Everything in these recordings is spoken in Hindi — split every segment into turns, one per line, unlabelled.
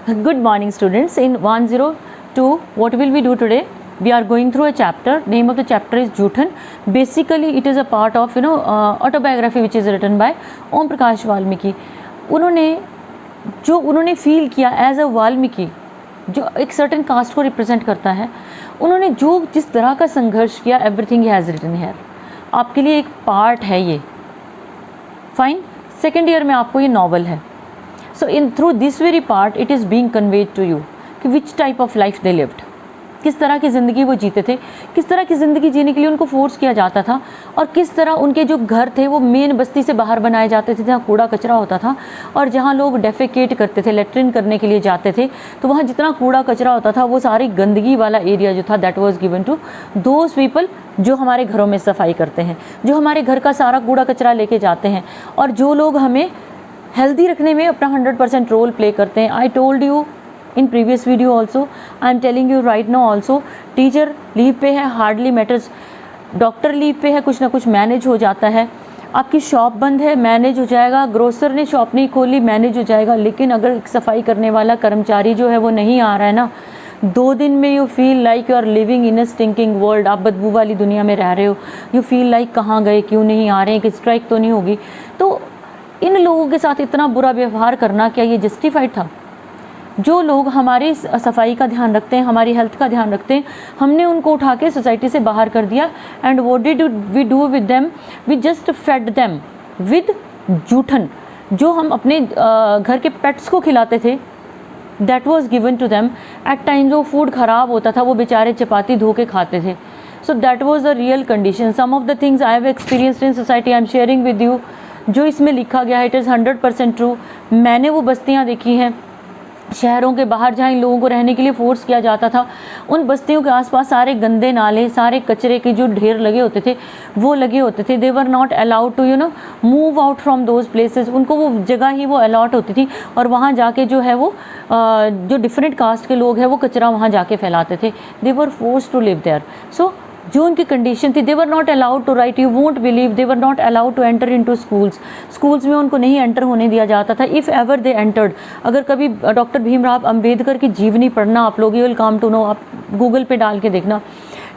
Good morning students. In 102 what will we do today? We are going through a chapter. Name of the chapter is Juthan. Basically it is a part of autobiography which is written by Om Prakash Valmiki. उन्होंने फील किया एज अ वाल्मीकि जो एक सर्टेन कास्ट को रिप्रेजेंट करता है, उन्होंने जो जिस तरह का संघर्ष किया, एवरीथिंग ही हैज़ रिटन हियर. आपके लिए एक पार्ट है ये. फाइन. सेकेंड ईयर में आपको ये नॉवल है. So in through this very part it is being conveyed to you कि which type of life they lived, किस तरह की ज़िंदगी वो जीते थे, किस तरह की ज़िंदगी जीने के लिए उनको फोर्स किया जाता था, और किस तरह उनके जो घर थे वो मेन बस्ती से बाहर बनाए जाते थे जहाँ कूड़ा कचरा होता था, और जहाँ लोग डेफिकेट करते थे, लेट्रिन करने के लिए जाते थे, तो वहाँ जितना कूड़ा कचरा होता था वो सारी गंदगी वाला एरिया जो था that was given to those people जो हमारे घरों में सफाई करते हैं, जो हमारे घर का सारा कूड़ा कचरा लेके जाते हैं, और जो लोग हमें हेल्दी रखने में अपना 100% रोल प्ले करते हैं. I told you in previous video also, I am telling you right now also, teacher leave पे है, हार्डली मैटर्स. डॉक्टर लीव पे है, कुछ ना कुछ मैनेज हो जाता है. आपकी शॉप बंद है, मैनेज हो जाएगा. ग्रोसर ने शॉप नहीं खोली, मैनेज हो जाएगा. लेकिन अगर एक सफाई करने वाला कर्मचारी जो है वो नहीं आ रहा है ना, 2 दिन में you feel like you are living in a stinking world. आप बदबू वाली दुनिया में रह रहे हो. यू फील लाइक कहाँ गए, क्यों नहीं आ रहे हैं, कि स्ट्राइक तो नहीं होगी. तो इन लोगों के साथ इतना बुरा व्यवहार करना, क्या ये जस्टिफाइड था? जो लोग हमारी सफाई का ध्यान रखते हैं, हमारी हेल्थ का ध्यान रखते हैं, हमने उनको उठा के सोसाइटी से बाहर कर दिया. And what did we do with them? We just fed them with जूठन. जो हम अपने घर के पेट्स को खिलाते थे, that was given to them. At times वो फूड ख़राब होता था, वो बेचारे चपाती धो के खाते थे. So that was the real condition. Some of the things I have experienced in society I am sharing with you. जो इसमें लिखा गया है इट इज़ 100% ट्रू. मैंने वो बस्तियाँ देखी हैं शहरों के बाहर जहाँ इन लोगों को रहने के लिए फोर्स किया जाता था. उन बस्तियों के आसपास सारे गंदे नाले, सारे कचरे के जो ढेर लगे होते थे वो लगे होते थे. They were not allowed to move out from those places. उनको वो जगह ही वो अलॉट होती थी, और वहाँ जाके जो है वो जो डिफरेंट कास्ट के लोग हैं वो कचरा वहाँ जाके फैलाते थे. They were force to live there. So जो उनकी कंडीशन थी, they were not allowed to write, you won't believe, they were not allowed to enter into schools में उनको नहीं एंटर होने दिया जाता था. इफ़ एवर दे एंटर्ड, अगर कभी डॉक्टर भीमराव अंबेडकर की जीवनी पढ़ना आप लोग, you will come to know, आप गूगल पे डाल के देखना,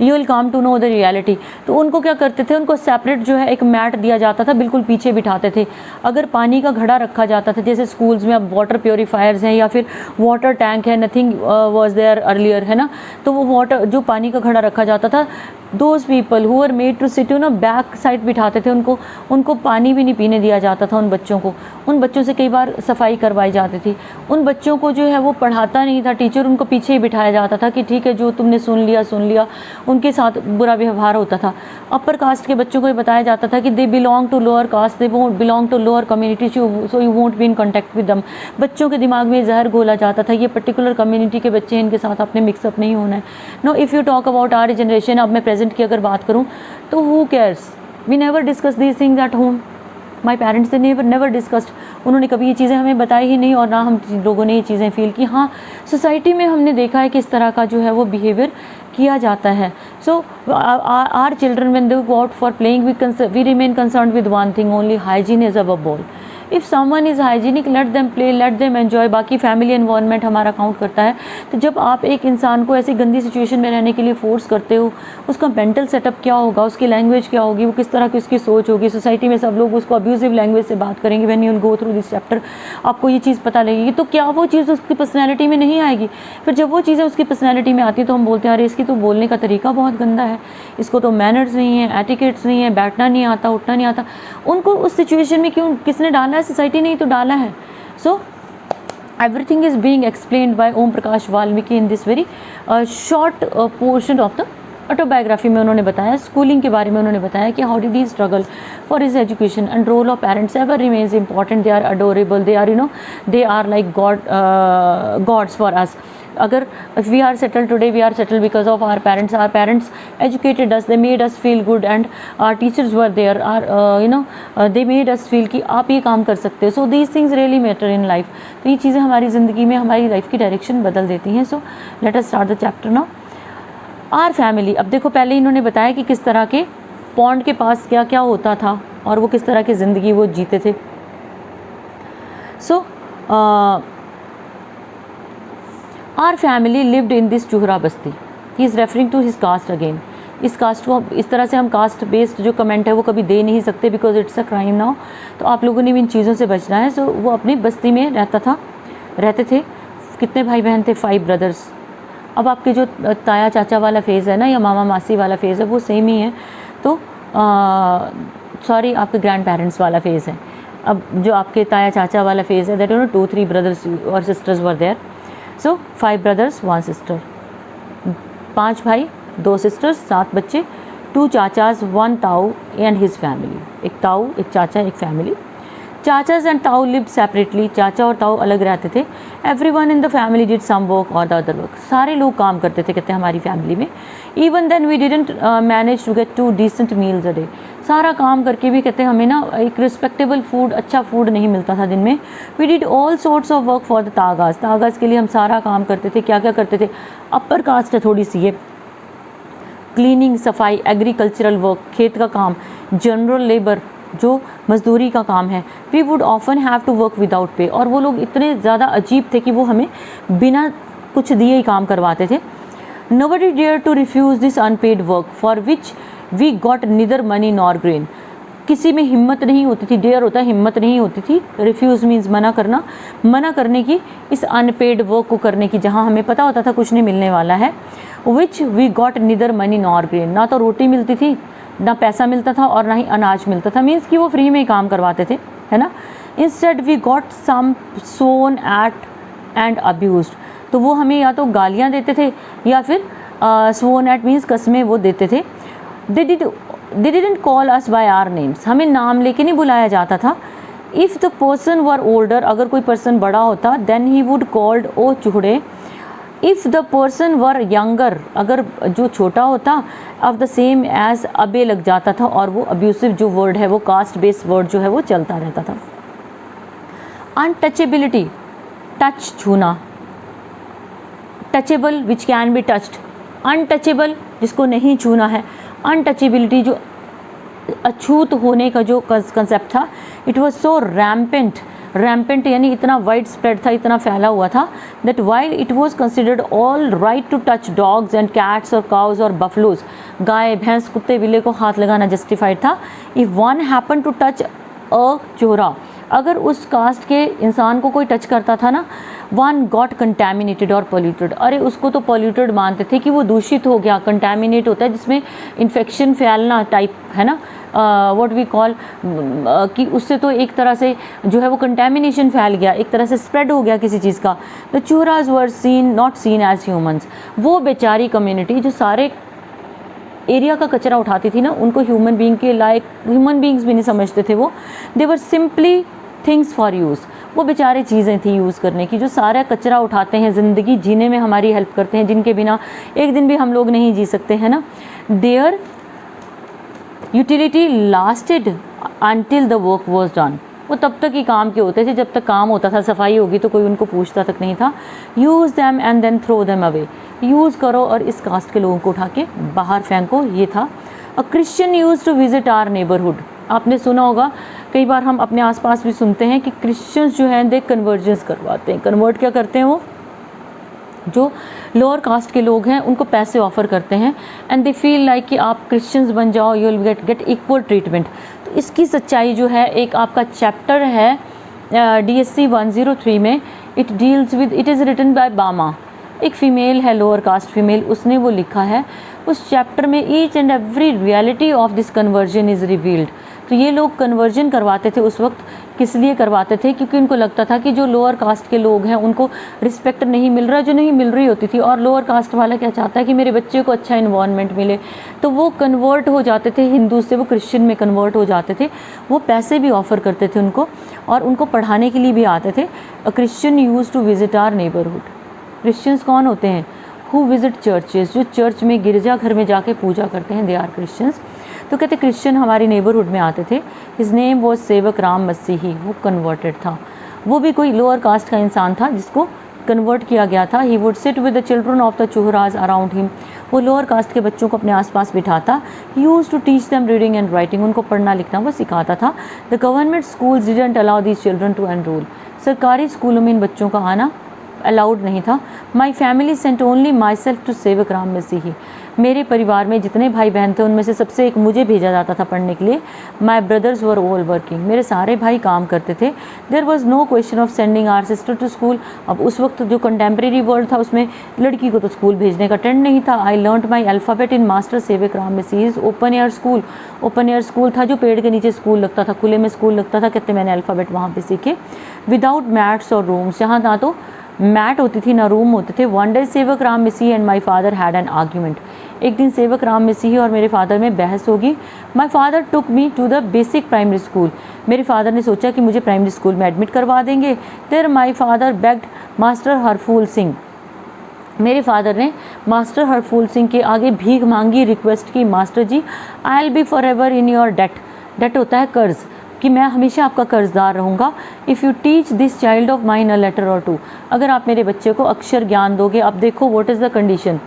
you will come to know the reality. तो उनको क्या करते थे, उनको सेपरेट जो है एक मैट दिया जाता था, बिल्कुल पीछे बिठाते थे. अगर पानी का घड़ा रखा जाता था, जैसे स्कूल्स में अब वाटर प्योरीफायर्स हैं या फिर वाटर टैंक है, नथिंग वाज देयर अर्लियर, है ना, तो वो वाटर जो पानी का घड़ा रखा जाता था, those people who are made to sit back side बिठाते थे उनको पानी भी नहीं पीने दिया जाता था. उन बच्चों से कई बार सफाई करवाई जाती थी. उन बच्चों को जो है वो पढ़ाता नहीं था टीचर, उनको पीछे ही बिठाया जाता था कि ठीक है जो तुमने सुन लिया. उनके साथ बुरा व्यवहार होता था. अपर कास्ट के बच्चों को ये बताया जाता था कि they belong to lower caste, they won't belong to lower community, so you won't be in contact with them. बच्चों के दिमाग में जहर घोला जाता था, ये पर्टिकुलर कम्युनिटी के बच्चे हैं, इनके साथ आपने मिक्सअप नहीं होना है. No, if you talk about our generation, अब मैं प्रेजेंट की अगर बात करूँ तो who cares, we never discuss these things at home. My parents ने नेवर डिस्कस्ड. उन्होंने कभी ये चीज़ें हमें बताई ही नहीं, और ना हम लोगों ने ये चीज़ें फील की. हाँ, सोसाइटी में हमने देखा है कि इस तरह का जो है वो बिहेवियर किया जाता है. So our children when they go out for playing we remain concerned with one thing only, hygiene is above all. If someone is hygienic, let them play, let them enjoy. बाकी फैमिली एनवायरनमेंट हमारा काउंट करता है. तो जब आप एक इंसान को ऐसी गंदी सिचुएशन में रहने के लिए फोर्स करते हो, उसका मेंटल सेटअप क्या होगा, उसकी लैंग्वेज क्या होगी, वो किस तरह की उसकी सोच होगी. सोसाइटी में सब लोग उसको अब्यूजिव लैंग्वेज से बात करेंगे. When you will go through this chapter आपको ये चीज़ पता लगेगी. तो क्या वो चीज़ उसकी पर्सनैलिटी में नहीं आएगी? फिर जब वो चीज़ें उसकी पर्सनैलिटी में आती है तो हम बोलते हैं अरे इसकी तो बोलने का तरीका बहुत गंदा है, इसको तो मैनर्स नहीं है, एटिकेट्स नहीं है, बैठना नहीं आता, उठना नहीं आता. उनको उस सिचुएशन में क्यों, किसने डाला है? सोसाइटी ने ही तो डाला है. सो everything is being explained by Om Prakash Valmiki in this very short portion of the autobiography में. उन्होंने बताया स्कूलिंग के बारे में, उन्होंने बताया कि how did he struggle for his education and role of parents ever remains important. They are adorable, they are they are like gods for us. अगर if we are settled today, we are settled because of our parents educated us, they made us feel good, and our teachers were there, they made us feel कि आप ये काम कर सकते हो. so these things really matter in life. तो ये चीज़ें हमारी ज़िंदगी में हमारी लाइफ की डायरेक्शन बदल देती हैं. so let us start the chapter now. Our family. अब देखो, पहले इन्होंने बताया कि किस तरह के पॉन्ड के पास क्या क्या होता था और वो किस तरह की ज़िंदगी वो जीते थे. So our family lived in this Chuhra basti. He is referring to his caste again. इस कास्ट को इस तरह से हम कास्ट बेस्ड जो कमेंट है वो कभी दे नहीं सकते, because it's a crime now. तो आप लोगों ने भी इन चीज़ों से बचना है। सो वो अपनी बस्ती में रहते थे। कितने भाई बहन थे? 5 ब्रदर्स। अब आपके जो ताया चाचा वाला फेज़ है ना, या मामा मासी वाला फेज़ है, वो सेम ही है। तो सॉरी, आपके ग्रैंड पेरेंट्स वाला फेज़ है। अब जो आपके ताया चाचा वाला फेज़ है, दैट 2-3 ब्रदर्स और sisters were there. So 5 brothers 1 sister, 5 भाई 2 सिस्टर्स, 7 बच्चे, 2 चाचाज 1 ताऊ एंड हिज फैमिली। एक ताऊ, एक चाचा, एक family. Chachas and tau lived separately. चाचा और ताऊ अलग रहते थे। Everyone in the family did some work और द अदर वर्क। सारे लोग काम करते थे, कहते हैं हमारी फैमिली में। Even then we didn't manage to get 2 decent meals a day. सारा काम करके भी कहते हैं हमें ना एक रिस्पेक्टेबल फूड, अच्छा फूड नहीं मिलता था दिन में। We did all sorts of work for the Tagas. Tagas के लिए हम सारा काम करते थे। क्या क्या करते थे? अपर कास्ट है थोड़ी सी ये, क्लीनिंग, सफाई, एग्रीकल्चरल वर्क, खेत का काम, जनरल लेबर जो मजदूरी का काम है। We would often have to work without pay. और वो लोग इतने ज़्यादा अजीब थे कि वो हमें बिना कुछ दिए ही काम करवाते थे। Nobody dare to refuse this unpaid work for which we got neither money nor grain. किसी में हिम्मत नहीं होती थी, डेयर होता है हिम्मत नहीं होती थी, रिफ्यूज़ मीन्स मना करना, मना करने की, इस अनपेड वर्क को करने की, जहाँ हमें पता होता था कुछ नहीं मिलने वाला है। Which we got neither money nor grain. ना तो रोटी मिलती थी, ना पैसा मिलता था, और ना ही अनाज मिलता था, मीन्स कि वो फ्री में ही काम करवाते थे, है ना। Instead we got some scorn at end abused. तो वो हमें या तो गालियाँ देते थे या फिर सोन एट मीन्स कस्में वो देते थे। They didn't call us by our names. हमें नाम लेके नहीं बुलाया जाता था। If the person were older, अगर कोई पर्सन बड़ा होता, then he would called oh Chuhre. If the person were younger, अगर जो छोटा होता, ऑफ द सेम एज अबे लग जाता था, और वो अब्यूसिव जो वर्ड है, वो कास्ट बेस्ड वर्ड जो है वो चलता रहता था। अनटचेबिलिटी, टच, छूना। Touchable which can be touched, untouchable जिसको नहीं छूना है। अनटचेबिलिटी जो अछूत होने का जो कंसेप्ट था, it was so rampant. Rampant यानी इतना वाइड स्प्रेड था, इतना फैला हुआ था, that while it was considered all right to touch dogs and cats और काउज और बफलोज। गाय, भैंस, कुत्ते, बिल्ली को हाथ लगाना जस्टिफाइड था। If one happen to touch a Chuhra, अगर उस कास्ट के इंसान को कोई टच करता था ना, वन गॉट कंटेमिनेटेड और पोल्यूटेड। अरे उसको तो पोल्यूटेड मानते थे कि वो दूषित हो गया। कंटेमिनेट होता है जिसमें इन्फेक्शन फैलना टाइप, है ना, व्हाट वी कॉल, कि उससे तो एक तरह से जो है वो कंटेमिनेशन फैल गया, एक तरह से स्प्रेड हो गया किसी चीज़ का। The Chuhras were seen not seen as humans. वो बेचारी कम्युनिटी जो सारे एरिया का कचरा उठाती थी ना, उनको ह्यूमन बीइंग के लायक, ह्यूमन बीइंग्स भी नहीं समझते थे वो। दे वर सिंपली थिंग्स फॉर यूज़। वो बेचारे चीज़ें थी यूज़ करने की, जो सारा कचरा उठाते हैं, ज़िंदगी जीने में हमारी हेल्प करते हैं, जिनके बिना एक दिन भी हम लोग नहीं जी सकते, है ना। Their utility lasted until the work was done. वो तब तक ही काम के होते थे जब तक काम होता था। सफाई होगी तो कोई उनको पूछता तक नहीं था। Use them and then throw them away. Use करो और इस कास्ट के लोगों को उठा के बाहर फेंको, ये था। A Christian used to visit our neighbourhood. आपने सुना होगा, कई बार हम अपने आसपास भी सुनते हैं कि क्रिश्चियंस जो हैं दे कन्वर्जेंस करवाते हैं। कन्वर्ट क्या करते हैं? वो जो लोअर कास्ट के लोग हैं उनको पैसे ऑफ़र करते हैं, एंड दे फील लाइक कि आप क्रिश्चियंस बन जाओ, you will get equal treatment. तो इसकी सच्चाई जो है, एक आपका चैप्टर है DSC 103 में, it deals with, it is written by Bama. एक फ़ीमेल है, लोअर कास्ट फीमेल, उसने वो लिखा है। उस चैप्टर में each and every reality of this conversion is revealed. तो ये लोग कन्वर्जन करवाते थे उस वक्त, किस लिए करवाते थे? क्योंकि उनको लगता था कि जो लोअर कास्ट के लोग हैं उनको रिस्पेक्ट नहीं मिल रहा, जो नहीं मिल रही होती थी। और लोअर कास्ट वाला क्या चाहता है कि मेरे बच्चे को अच्छा इन्वायरमेंट मिले, तो वो कन्वर्ट हो जाते थे हिंदू से, वो क्रिश्चियन में कन्वर्ट हो जाते थे। वो पैसे भी ऑफ़र करते थे उनको, और उनको पढ़ाने के लिए भी आते थे। A Christian used to visit our neighbourhood. Christians कौन होते हैं? हु विजिट चर्चेस, जो चर्च में, गिरजाघर में जाके पूजा करते हैं, दे आर क्रिश्चियंस। तो कहते क्रिश्चियन हमारी नेबरहुड में आते थे। हिज नेम वॉज सेवक राम मसीही। वो कन्वर्टेड था, वो भी कोई लोअर कास्ट का इंसान था जिसको कन्वर्ट किया गया था। He would sit with the children of the Chuhras around him. वो लोअर कास्ट के बच्चों को अपने आसपास बिठाता। He used to teach them reading and writing. उनको पढ़ना लिखना वो सिखाता था। The government schools didn't allow these children to enroll. सरकारी स्कूलों में इन बच्चों का आना अलाउड नहीं था। My family sent only myself to Sevak Ram मसीही। मेरे परिवार में जितने भाई बहन थे उनमें से सबसे एक मुझे भेजा जाता था पढ़ने के लिए। My brothers were all working. मेरे सारे भाई काम करते थे। There was no question of sending our sister to school. अब उस वक्त जो कंटेम्प्रेरी वर्ल्ड था उसमें लड़की को तो स्कूल भेजने का ट्रेंड नहीं था। I learned my alphabet in master Sewak Ram Masihi's open air school. Open air school था जो पेड़ के नीचे स्कूल लगता था, खुले में स्कूल लगता था। कहते मैंने अल्फ़ाबेट वहाँ पे सीखे विदाउट मैट्स और रूम्स। जहाँ ना तो मैट होती थी ना रूम होते थे। वन डे सेवक राम मसीही and my father had an argument. एक दिन सेवक राम मसीही और मेरे फादर में बहस होगी। My father took me to the basic primary school. मेरे फादर ने सोचा कि मुझे प्राइमरी स्कूल में एडमिट करवा देंगे। There my father begged master Harphool Singh. मेरे फादर ने मास्टर हरफूल सिंह के आगे भीख मांगी, रिक्वेस्ट की, master ji I will be forever in your debt. Debt होता है कर्ज, कि मैं हमेशा आपका कर्जदार रहूँगा। If you teach this child of mine a letter or two. अगर आप मेरे बच्चे को अक्षर ज्ञान दोगे। अब देखो what is the condition.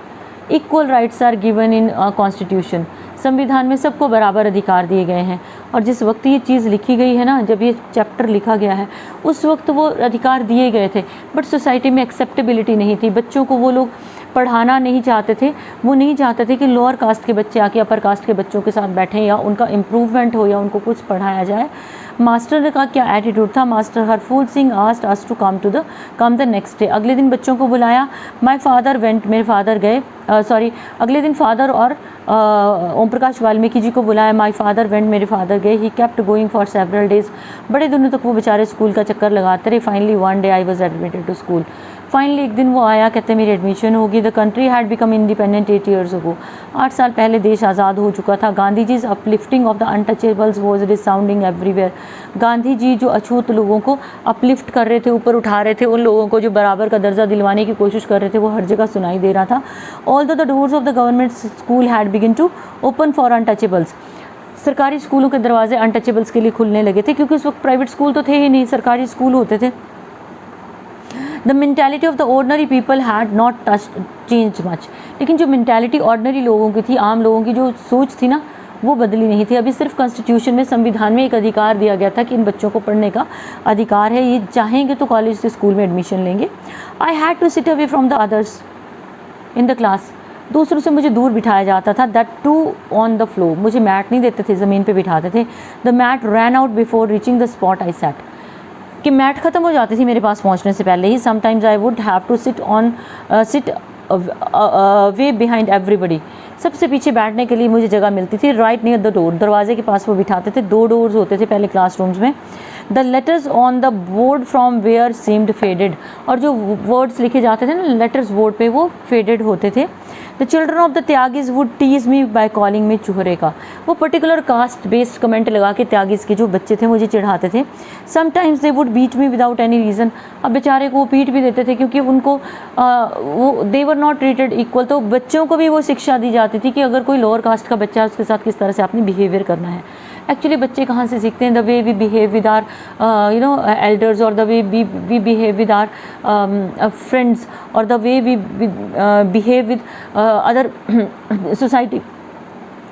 Equal rights are given in constitution. संविधान में सबको बराबर अधिकार दिए गए हैं। और जिस वक्त ये चीज़ लिखी गई है ना, जब ये चैप्टर लिखा गया है उस वक्त वो अधिकार दिए गए थे, बट सोसाइटी में एक्सेप्टेबिलिटी नहीं थी। बच्चों को वो लोग पढ़ाना नहीं चाहते थे। वो नहीं चाहते थे कि लोअर कास्ट के बच्चे आके अपर कास्ट के बच्चों के साथ बैठें या उनका इम्प्रूवमेंट हो या उनको कुछ पढ़ाया जाए। मास्टर का क्या एटीट्यूड था। Master Harphool Singh asked us to come the next day. अगले दिन बच्चों को बुलाया। My father went. मेरे फादर गए। अगले दिन फादर और ओम प्रकाश वाल्मीकि जी को बुलाया। My father went. मेरे फादर गए। He kept going for several days. बड़े दिनों तक वो बेचारे स्कूल का चक्कर लगाते रहे। Finally one day I was admitted to school. Finally एक दिन वो आया, कहते मेरी एडमिशन होगी। The country had become independent 8 years ago। 8 साल पहले देश आज़ाद हो चुका था। Gandhi ji's uplifting of the untouchables was resounding everywhere. Gandhi ji जो अछूत लोगों को अपलिफ्ट कर रहे थे, ऊपर उठा रहे थे, उन लोगों को जो बराबर का दर्जा दिलवाने की कोशिश कर रहे थे, वो हर जगह सुनाई दे रहा था। Although the doors of the government school had begin to open for untouchables. सरकारी स्कूलों के दरवाजे अनटचेबल्स के लिए खुलने लगे थे, क्योंकि उस वक्त प्राइवेट स्कूल तो थे ही नहीं, सरकारी स्कूल होते थे। The mentality of the ordinary people had not change much. लेकिन जो मैंटेलिटी ऑर्डनरी लोगों की थी, आम लोगों की जो सोच थी ना, वो बदली नहीं थी। अभी सिर्फ कॉन्स्टिट्यूशन में, संविधान में एक अधिकार दिया गया था कि इन बच्चों को पढ़ने का अधिकार है, ये चाहेंगे तो कॉलेज से स्कूल में एडमिशन लेंगे। I had to sit away from the others in the class. दूसरों से मुझे दूर बिठाया जाता था। That too on the floor. मुझे मैट नहीं देते थे, ज़मीन पे बिठाते थे। The mat ran out before reaching the spot I sat. कि मैट ख़त्म हो जाती थी मेरे पास पहुंचने से पहले ही। Sometimes I would have to sit way behind everybody. सबसे पीछे बैठने के लिए मुझे जगह मिलती थी। Right near the door. दरवाजे के पास वो बिठाते थे। 2 डोर्स होते थे पहले क्लासरूम्स में। The letters on the board from where seemed faded. और जो वर्ड्स लिखे जाते थे ना लेटर्स बोर्ड पे, वो फेडेड होते थे। The children of the Tyagis would tease me by calling me चूहरे का। वो पर्टिकुलर कास्ट बेस्ड कमेंट लगा के त्यागीज के जो बच्चे थे मुझे चिढ़ाते थे। Sometimes they would beat me without any reason. अब बेचारे को वो पीट भी देते थे, क्योंकि उनको वो दे वर नॉट ट्रीटेड इक्वल। तो बच्चों को भी वो शिक्षा दी जाती थी कि अगर कोई लोअर कास्ट का बच्चा है उसके साथ किस तरह से आपने बिहेवियर करना है। एक्चुअली बच्चे कहाँ से सीखते हैं? The way we behave with our elders, और the way we behave with our friends, और the way we behave with other society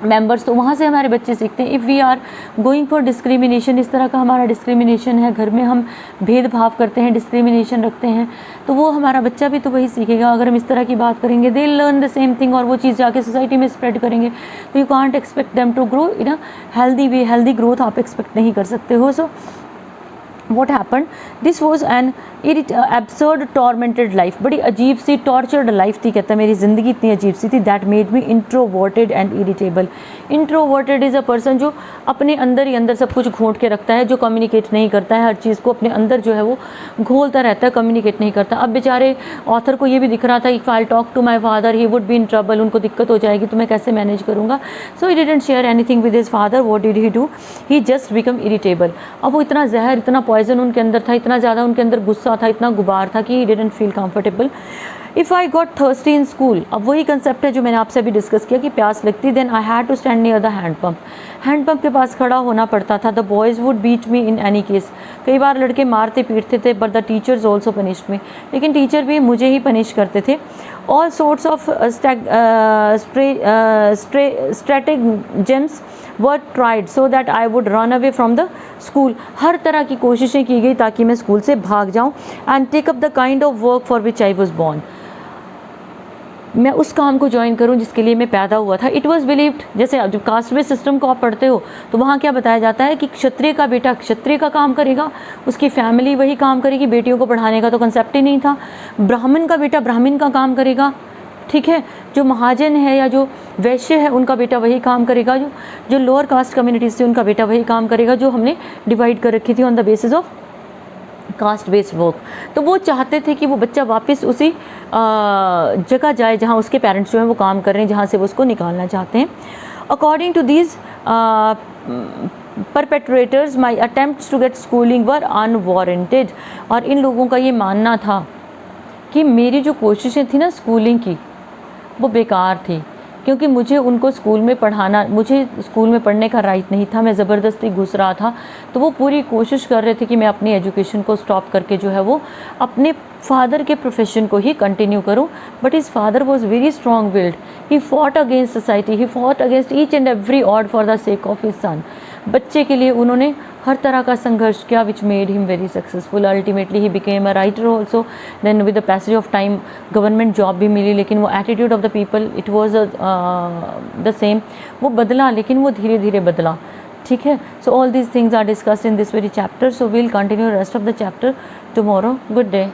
members. तो वहाँ से हमारे बच्चे सीखते हैं। If we are going for discrimination, इस तरह का हमारा डिस्क्रिमिनेशन है, घर में हम भेदभाव करते हैं, डिस्क्रिमिनेशन रखते हैं, तो वो हमारा बच्चा भी तो वही सीखेगा। अगर हम इस तरह की बात करेंगे, they learn the same thing, और वो चीज़ जाके सोसाइटी में स्प्रेड करेंगे। तो you can't expect them to grow in a healthy way. Healthy growth आप एक्सपेक्ट नहीं कर सकते हो। सो what happened? This was an absurd tormented life. बड़ी अजीब सी tortured life थी. कहता है मेरी ज़िंदगी इतनी अजीब सी थी. That made me introverted and irritable. Introverted is a person जो अपने अंदर ही अंदर सब कुछ घोंट के रखता है, जो कम्युनिकेट नहीं करता है, हर चीज़ को अपने अंदर जो है वो घोलता रहता है, कम्युनिकेट नहीं करता. अब बेचारे ऑथर को ये भी दिख रहा था if I talk to my father he would be in trouble. उनको दिक्कत हो जाएगी तो मैं कैसे मैनेज करूँगा. So he didn't share anything with his father. What did he do? He just become irritable. अब वो इतना जहर, इतना पॉइजन उनके अंदर था, इतना ज़्यादा उनके अंदर गुस्सा था, इतना गुबार था कि he didn't feel comfortable. If I got thirsty in school, अब वही कंसेप्ट है जो मैंने आपसे अभी डिस्कस किया कि प्यास लगती, then I had to stand near the hand pump. Hand pump के पास खड़ा होना पड़ता था. The boys would beat me in any case. कई बार लड़के मारते पीटते थे, but the teachers also punished me. लेकिन टीचर भी मुझे ही पनिश करते थे. All sorts of stratagems were tried so that I would run away from the school. हर तरह की कोशिश कोशिशें की गई ताकि मैं स्कूल से भाग जाऊँ and take up the kind of work for which I was born, मैं उस काम को ज्वाइन करूं जिसके लिए मैं पैदा हुआ था। इट वॉज बिलीव्ड, जैसे जब कास्ट बेस्ड सिस्टम को आप पढ़ते हो तो वहाँ क्या बताया जाता है कि क्षत्रिय का बेटा क्षत्रिय का काम करेगा, उसकी फैमिली वही काम करेगी, बेटियों को पढ़ाने का तो कंसेप्ट ही नहीं था। ब्राह्मण का बेटा ब्राह्मण का काम करेगा, ठीक है, जो महाजन है या जो वैश्य है उनका बेटा वही काम करेगा, जो लोअर कास्ट कम्युनिटीज से उनका बेटा वही काम करेगा, जो हमने डिवाइड कर रखी थी on the basis of caste based work. तो वो चाहते थे कि वो बच्चा वापस उसी जगह जाए जहाँ उसके पेरेंट्स जो हैं वो काम कर रहे हैं, जहाँ से वो उसको निकालना चाहते हैं। According to these perpetrators my attempts to get schooling were unwarranted, और इन लोगों का ये मानना था कि मेरी जो कोशिशें थी ना स्कूलिंग की वो बेकार थी, क्योंकि मुझे उनको स्कूल में पढ़ाना, मुझे स्कूल में पढ़ने का राइट नहीं था, मैं ज़बरदस्ती घुस रहा था। तो वो पूरी कोशिश कर रहे थे कि मैं अपनी एजुकेशन को स्टॉप करके जो है वो अपने फादर के प्रोफेशन को ही कंटिन्यू करूं। But his father was very strong willed, he fought against society, he fought against each and every odd for the sake of his son. बच्चे के लिए उन्होंने हर तरह का संघर्ष किया, which made him very successful. Ultimately he became a writer also. Then with the passage of time government job भी मिली, लेकिन वो attitude of the people it was the same, वो बदला लेकिन वो धीरे धीरे बदला, ठीक है। So all these things are discussed in this very chapter, so we'll continue rest of the chapter tomorrow. Good day.